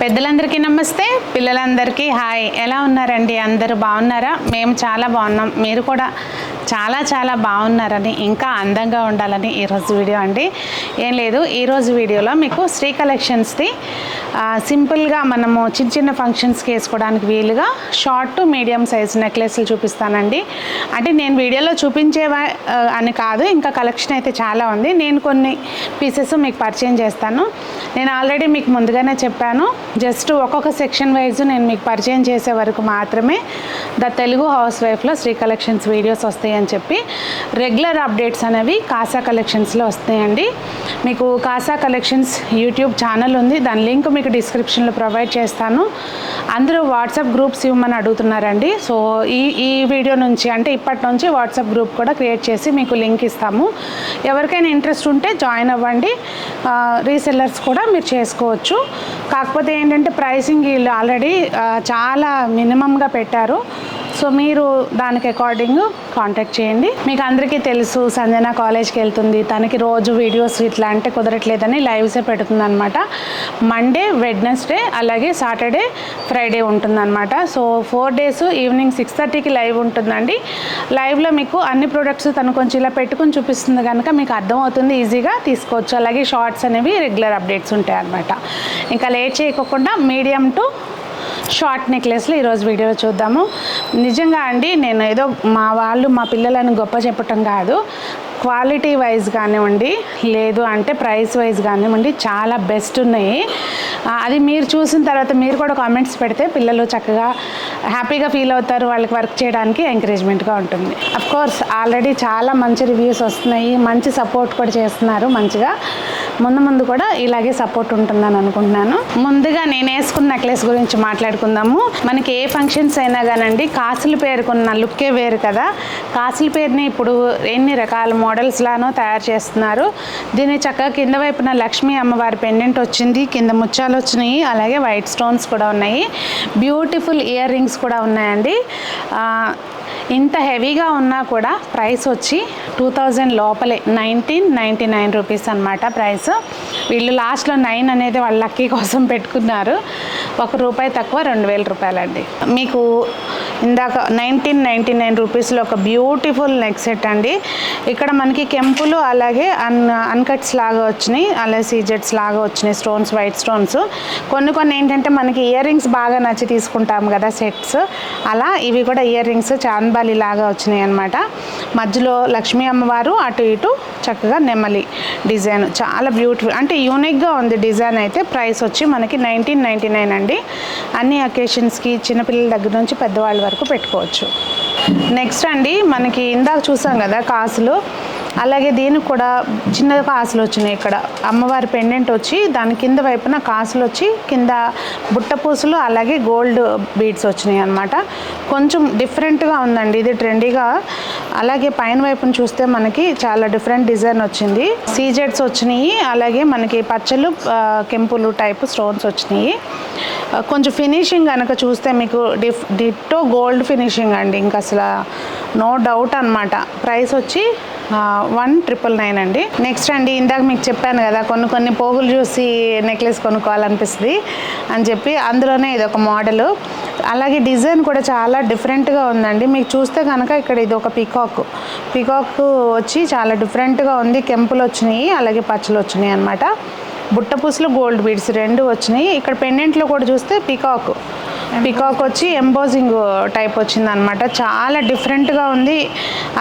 పెద్దలందరికీ నమస్తే, పిల్లలందరికీ హాయ్. ఎలా ఉన్నారండి? అందరూ బాగున్నారా? మేము చాలా బాగున్నాం. మీరు కూడా చాలా బాగున్నారని, ఇంకా అందంగా ఉండాలని ఈరోజు వీడియో అండి. ఏం లేదు, ఈరోజు వీడియోలో మీకు శ్రీ కలెక్షన్స్ది సింపుల్గా మనము చిన్న ఫంక్షన్స్కి వేసుకోవడానికి వీలుగా షార్ట్ టు మీడియం సైజ్ నెక్లెస్లు చూపిస్తానండి. అంటే నేను వీడియోలో చూపించేవా అని కాదు, ఇంకా కలెక్షన్ అయితే చాలా ఉంది. నేను కొన్ని పీసెస్ మీకు పరిచయం చేస్తాను. నేను ఆల్రెడీ మీకు ముందుగానే చెప్పాను, జస్ట్ ఒక్కొక్క సెక్షన్ వైజ్ నేను మీకు పరిచయం చేసే వరకు మాత్రమే ద తెలుగు హౌస్ వైఫ్లో శ్రీ కలెక్షన్స్ వీడియోస్ వస్తాయి అని చెప్పి రెగ్యులర్ అప్డేట్స్ అనేవి కాసా కలెక్షన్స్లో వస్తాయండి. మీకు కాసా కలెక్షన్స్ యూట్యూబ్ ఛానల్ ఉంది, దాని లింక్ మీకు డిస్క్రిప్షన్లో ప్రొవైడ్ చేస్తాను. అందరూ వాట్సాప్ గ్రూప్స్ ఇవ్వమని అడుగుతున్నారండి. సో ఈ వీడియో నుంచి, అంటే ఇప్పటి నుంచి వాట్సాప్ గ్రూప్ కూడా క్రియేట్ చేసి మీకు లింక్ ఇస్తాము. ఎవరికైనా ఇంట్రెస్ట్ ఉంటే జాయిన్ అవ్వండి. రీసెల్లర్స్ కూడా మీరు చేసుకోవచ్చు. కాకపోతే ఏంటంటే ప్రైసింగ్ వీళ్ళు ఆల్రెడీ చాలా మినిమంగా పెట్టారు. సో మీరు దానికి అకార్డింగ్ కాంటాక్ట్ చేయండి. మీకు అందరికీ తెలుసు, సంజన కాలేజ్కి వెళ్తుంది, తనకి రోజు వీడియోస్ ఇట్లా అంటే కుదరట్లేదని లైవ్సే పెడుతుంది అనమాట. మండే, వెడ్నెస్డే, అలాగే సాటర్డే, ఫ్రైడే ఉంటుందన్నమాట. సో 4 days ఈవినింగ్ 6:30కి లైవ్ ఉంటుందండి. లైవ్లో మీకు అన్ని ప్రొడక్ట్స్ తను కొంచెం ఇలా పెట్టుకుని చూపిస్తుంది కనుక మీకు అర్థమవుతుంది, ఈజీగా తీసుకోవచ్చు. అలాగే షార్ట్స్ అనేవి రెగ్యులర్ అప్డేట్స్ ఉంటాయి అన్నమాట. ఇంకా లేట్ చేయకుండా మీడియం టు షార్ట్ నెక్లెస్లు ఈరోజు వీడియోలో చూద్దాము. నిజంగా అండి, నేను ఏదో మా పిల్లలని గొప్ప చెప్పటం కాదు, క్వాలిటీ వైజ్ కానివ్వండి, లేదు అంటే ప్రైస్ వైజ్ కానివ్వండి, చాలా బెస్ట్ ఉన్నాయి. అది మీరు చూసిన తర్వాత మీరు కూడా కామెంట్స్ పెడితే పిల్లలు చక్కగా హ్యాపీగా ఫీల్ అవుతారు, వాళ్ళకి వర్క్ చేయడానికి ఎంకరేజ్మెంట్గా ఉంటుంది. అఫ్కోర్స్ ఆల్రెడీ చాలా మంచి రివ్యూస్ వస్తున్నాయి, మంచి సపోర్ట్ కూడా చేస్తున్నారు. మంచిగా ముందు కూడా ఇలాగే సపోర్ట్ ఉంటుందని అనుకుంటున్నాను. ముందుగా నేను వేసుకున్న నెక్లెస్ గురించి మాట్లాడుకుందాము. మనకి ఏ ఫంక్షన్స్ అయినా కానండి, కాసుల పేరుకున్న లుక్కే వేరు కదా. కాసుల పేరుని ఇప్పుడు ఎన్ని రకాల మోడల్స్ లానో తయారు చేస్తున్నారు. దీన్ని చక్కగా కింద వైపున లక్ష్మీ అమ్మవారి పెండెంట్ వచ్చింది, కింద ముత్యాలు వచ్చినాయి, అలాగే వైట్ స్టోన్స్ కూడా ఉన్నాయి, బ్యూటిఫుల్ ఇయర్ రింగ్స్ కూడా ఉన్నాయండి. ఇంత హెవీగా ఉన్నా కూడా ప్రైస్ వచ్చి 2000 లోపలే, 1999 రూపీస్ అనమాట ప్రైస్. వీళ్ళు లాస్ట్లో 9 అనేది వాళ్ళ లక్కీ కోసం పెట్టుకున్నారు. ₹1 తక్కువ, 2000 రూపాయలండి. మీకు ఇందాక 1999 రూపీస్లో ఒక బ్యూటిఫుల్ నెక్ సెట్ అండి. ఇక్కడ మనకి కెంపులు అలాగే అన్కట్స్ లాగా వచ్చినాయి, అలాగే సీజెట్స్ లాగా వచ్చినాయి, స్టోన్స్, వైట్ స్టోన్స్. కొన్ని ఏంటంటే మనకి ఇయర్ రింగ్స్ బాగా నచ్చి తీసుకుంటాం కదా సెట్స్, అలా ఇవి కూడా ఇయర్ రింగ్స్ చాన్బాలి లాగా వచ్చినాయి అనమాట. మధ్యలో లక్ష్మీ అమ్మవారు, అటు ఇటు చక్కగా నెమలి డిజైన్, చాలా బ్యూటిఫుల్, అంటే యూనిక్గా ఉంది డిజైన్. అయితే ప్రైస్ వచ్చి మనకి 1999 అండి. అన్ని అకేషన్స్కి చిన్నపిల్లల దగ్గర నుంచి పెద్దవాళ్ళ వరకు పెట్టుకోవచ్చు. నెక్స్ట్ అండి, మనకి ఇందాక చూసాం కదా కాసులు, అలాగే దీనికి కూడా చిన్న కాసులు వచ్చినాయి. ఇక్కడ అమ్మవారి పెండెంట్ వచ్చి దాని కింద వైపున కాసులు వచ్చి కింద బుట్ట పూసలు అలాగే గోల్డ్ బీడ్స్ వచ్చినాయి అనమాట. కొంచెం డిఫరెంట్గా ఉందండి, ఇది ట్రెండీగా. అలాగే పైన వైపున చూస్తే మనకి చాలా డిఫరెంట్ డిజైన్ వచ్చింది, సీజెట్స్ వచ్చినాయి, అలాగే మనకి పచ్చలు కెంపులు టైప్ స్టోన్స్ వచ్చినాయి. కొంచెం ఫినిషింగ్ కనుక చూస్తే మీకు డిట్టో గోల్డ్ ఫినిషింగ్ అండి, ఇంకా అసలు నో డౌట్ అనమాట. ప్రైస్ వచ్చి 1999 అండి. నెక్స్ట్ అండి, ఇందాక మీకు చెప్పాను కదా, కొన్ని పోగులు చూసి నెక్లెస్ కొనుక్కోవాలనిపిస్తుంది అని చెప్పి, అందులోనే ఇది ఒక మోడలు. అలాగే డిజైన్ కూడా చాలా డిఫరెంట్గా ఉందండి. మీకు చూస్తే కనుక ఇక్కడ ఇది ఒక పికాక్ వచ్చి చాలా డిఫరెంట్గా ఉంది. కెంపులు వచ్చినాయి, అలాగే పచ్చలు వచ్చినాయి అనమాట. బుట్ట పూసలు గోల్డ్ బీడ్స్ 2 వచ్చినాయి. ఇక్కడ పెండెంట్లో కూడా చూస్తే పికాక్ వచ్చి ఎంబోజింగ్ టైప్ వచ్చింది అనమాట. చాలా డిఫరెంట్గా ఉంది.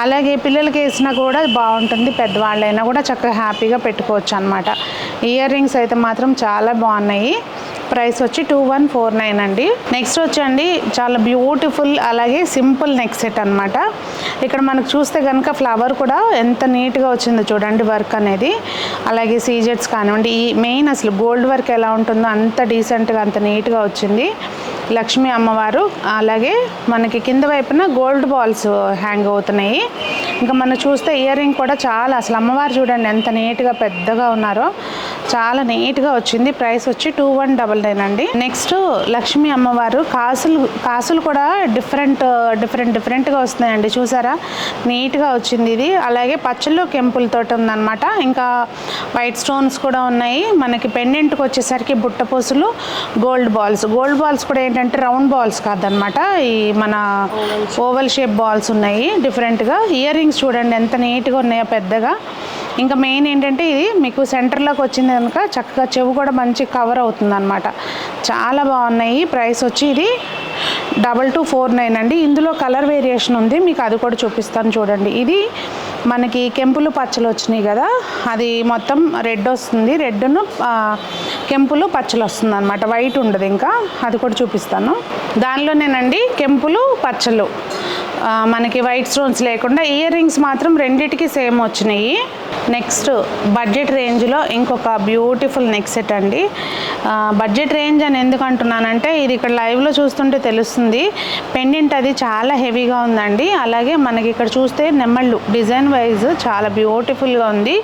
అలాగే పిల్లలకి వేసినా కూడా బాగుంటుంది, పెద్దవాళ్ళైనా కూడా చక్కగా హ్యాపీగా పెట్టుకోవచ్చు అనమాట. ఇయర్ రింగ్స్ అయితే మాత్రం చాలా బాగున్నాయి. ప్రైస్ వచ్చి 2149 అండి. నెక్స్ట్ వచ్చండి, చాలా బ్యూటిఫుల్ అలాగే సింపుల్ నెక్ సెట్ అనమాట. ఇక్కడ మనకు చూస్తే కనుక ఫ్లవర్ కూడా ఎంత నీట్గా వచ్చిందో చూడండి, వర్క్ అనేది. అలాగే సీజెట్స్ కానివ్వండి, ఈ మెయిన్ అసలు గోల్డ్ వర్క్ ఎలా ఉంటుందో అంత డీసెంట్గా, అంత నీట్గా వచ్చింది. లక్ష్మీ అమ్మవారు, అలాగే మనకి కింద వైపున గోల్డ్ బాల్స్ హ్యాంగ్ అవుతున్నాయి. ఇంకా మనం చూస్తే ఇయర్ రింగ్ కూడా చాలా, అసలు అమ్మవారు చూడండి ఎంత నీట్గా పెద్దగా ఉన్నారో, చాలా నీట్గా వచ్చింది. ప్రైస్ వచ్చి 2199 అండి. నెక్స్ట్ లక్ష్మీ అమ్మవారు కాసులు కూడా డిఫరెంట్గా వస్తున్నాయండి. చూసారా నీట్గా వచ్చింది ఇది. అలాగే పచ్చళ్ళు కెంపులతోటి ఉందన్నమాట. ఇంకా వైట్ స్టోన్స్ కూడా ఉన్నాయి. మనకి పెండెంట్కి వచ్చేసరికి బుట్టపూసలు, గోల్డ్ బాల్స్ కూడా ఏంటంటే రౌండ్ బాల్స్ కాదనమాట, ఈ మన ఓవల్ షేప్ బాల్స్ ఉన్నాయి డిఫరెంట్గా. ఇయర్ రింగ్స్ చూడండి ఎంత నీట్గా ఉన్నాయో పెద్దగా. ఇంకా మెయిన్ ఏంటంటే ఇది మీకు సెంటర్లోకి వచ్చింది కనుక చక్కగా చెవు కూడా మంచి కవర్ అవుతుంది అనమాట. చాలా బాగున్నాయి. ప్రైస్ వచ్చి ఇది 2249 అండి. ఇందులో కలర్ వేరియేషన్ ఉంది, మీకు అది కూడా చూపిస్తాను చూడండి. ఇది మనకి కెంపులు పచ్చలు వచ్చినాయి కదా, అది మొత్తం రెడ్ వస్తుంది, రెడ్ను కెంపులు పచ్చలు వస్తుంది అనమాట, వైట్ ఉండదు. ఇంకా అది కూడా చూపిస్తాను. దానిలోనేనండి కెంపులు పచ్చలు, మనకి వైట్ స్టోన్స్ లేకుండా. ఇయర్ రింగ్స్ మాత్రం రెండిటికి సేమ్ వచ్చినాయి. నెక్స్ట్ బడ్జెట్ రేంజ్లో ఇంకొక బ్యూటిఫుల్ నెక్ సెట్ అండి. బడ్జెట్ రేంజ్ అని ఎందుకు అంటున్నానంటే ఇది ఇక్కడ లైవ్లో చూస్తుంటే తెలుస్తుంది. పెండెంట్ అది చాలా హెవీగా ఉందండి. అలాగే మనకి ఇక్కడ చూస్తే నెమ్మళ్ళు డిజైన్ వైజ్ చాలా బ్యూటిఫుల్గా ఉంది.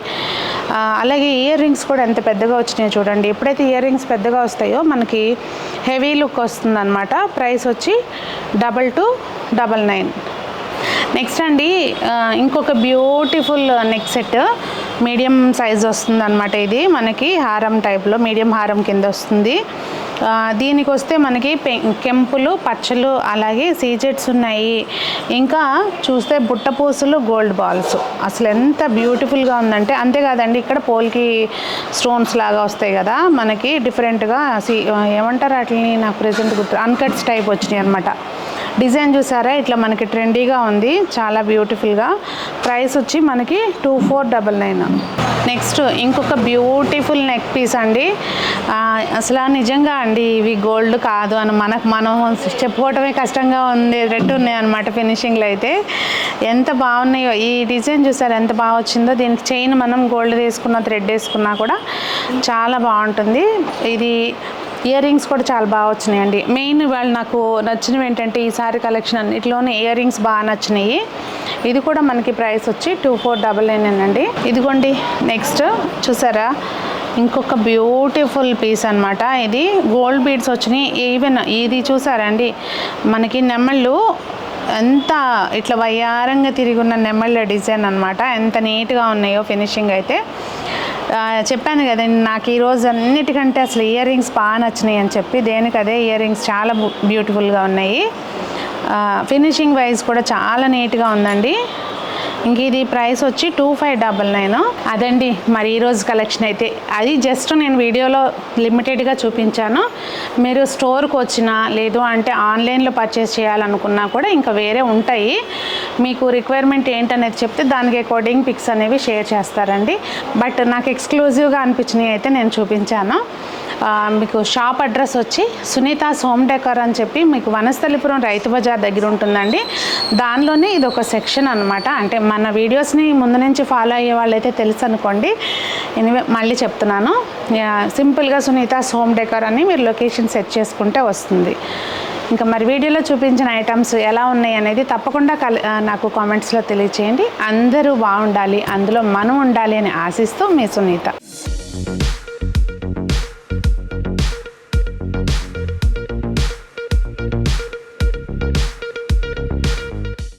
అలాగే ఇయర్ రింగ్స్ కూడా ఎంత పెద్దగా వచ్చినాయో చూడండి. ఎప్పుడైతే ఇయర్ రింగ్స్ పెద్దగా వస్తాయో మనకి హెవీ లుక్ వస్తుంది అనమాట. ప్రైస్ వచ్చి 2299. నెక్స్ట్ అండి ఇంకొక beautiful neck set, medium size వస్తుంది అనమాట. ఇది మనకి హారం టైప్లో, మీడియం హారం కింద వస్తుంది. దీనికి వస్తే మనకి కెంపులు పచ్చలు, అలాగే సీజెట్స్ ఉన్నాయి. ఇంకా చూస్తే బుట్టపూసలు, గోల్డ్ బాల్స్, అసలు ఎంత బ్యూటిఫుల్గా ఉందంటే. అంతేకాదండి ఇక్కడ పోల్కి స్టోన్స్ లాగా వస్తాయి కదా మనకి డిఫరెంట్గా, ఏమంటారు వాటిని నాకు ప్రెజెంట్ గుర్తు, అన్కట్స్ టైప్ వచ్చినాయి అనమాట. డిజైన్ చూసారా ఇట్లా మనకి ట్రెండీగా ఉంది, చాలా బ్యూటిఫుల్గా. ప్రైస్ వచ్చి మనకి 2499. నెక్స్ట్ ఇంకొక బ్యూటిఫుల్ నెక్ పీస్ అండి. అసలు నిజంగా అండి ఇవి గోల్డ్ కాదు అని మనం చెప్పుకోవటమే కష్టంగా ఉండేటట్టు ఉన్నాయి అనమాట. ఫినిషింగ్లో అయితే ఎంత బాగున్నాయో. ఈ డిజైన్ చూసారు ఎంత బాగా వచ్చిందో. దీనికి చైన్ మనం గోల్డ్ వేసుకున్న, థ్రెడ్ వేసుకున్నా కూడా చాలా బాగుంటుంది. ఇది ఇయర్ రింగ్స్ కూడా చాలా బాగా వచ్చినాయండి. మెయిన్ వాళ్ళు నాకు నచ్చినవి ఏంటంటే ఈ సారీ కలెక్షన్ అన్నిటిలోనే ఇయర్ రింగ్స్ బాగా నచ్చినాయి. ఇది కూడా మనకి ప్రైస్ వచ్చి 2499 అండి. ఇదిగోండి నెక్స్ట్ చూసారా ఇంకొక బ్యూటిఫుల్ పీస్ అనమాట. ఇది గోల్డ్ బీడ్స్ వచ్చినాయి. ఈవెన్ ఇది చూసారండి మనకి నెమ్మళ్ళు ఎంత ఇట్లా వయ్యారంగా తిరిగి ఉన్న నెమ్మళ్ళ డిజైన్ అనమాట. ఎంత నీట్గా ఉన్నాయో ఫినిషింగ్ అయితే. చెప్పాను కదండి నాకు ఈరోజు అన్నిటికంటే అసలు ఇయర్ రింగ్స్ బాగా నచ్చినాయి అని చెప్పి. దేనికి అదే ఇయర్ రింగ్స్ చాలా బ్యూటిఫుల్గా ఉన్నాయి. ఫినిషింగ్ వైజ్ కూడా చాలా నీట్గా ఉందండి. ఇంక ఇది ప్రైస్ వచ్చి 2599. అదండి మరి ఈరోజు కలెక్షన్ అయితే. అది జస్ట్ నేను వీడియోలో లిమిటెడ్గా చూపించాను. మీరు స్టోర్కి వచ్చినా లేదు అంటే ఆన్లైన్లో పర్చేస్ చేయాలనుకున్నా కూడా ఇంకా వేరే ఉంటాయి. మీకు రిక్వైర్మెంట్ ఏంటనేది చెప్తే దానికి అకార్డింగ్ పిక్స్ అనేవి షేర్ చేస్తారండి. బట్ నాకు ఎక్స్క్లూజివ్గా అనిపించినవి అయితే నేను చూపించాను. మీకు షాప్ అడ్రస్ వచ్చి సునీతాస్ హోమ్ డెకర్ అని చెప్పి మీకు వనస్థలిపురం రైతు బజార్ దగ్గర ఉంటుందండి. దానిలోనే ఇది ఒక సెక్షన్ అనమాట. అంటే మన వీడియోస్ని ముందు నుంచి ఫాలో అయ్యే వాళ్ళైతే తెలుసు అనుకోండి. ఎనివే మళ్ళీ చెప్తున్నాను, సింపుల్గా సునీతాస్ హోమ్ డెకర్ అని మీరు లొకేషన్ సెట్ చేసుకుంటే వస్తుంది. ఇంకా మరి వీడియోలో చూపించిన ఐటమ్స్ ఎలా ఉన్నాయి అనేది తప్పకుండా నాకు కామెంట్స్లో తెలియచేయండి. అందరూ బాగుండాలి, అందులో మనం ఉండాలి అని ఆశిస్తూ మీ సునీత.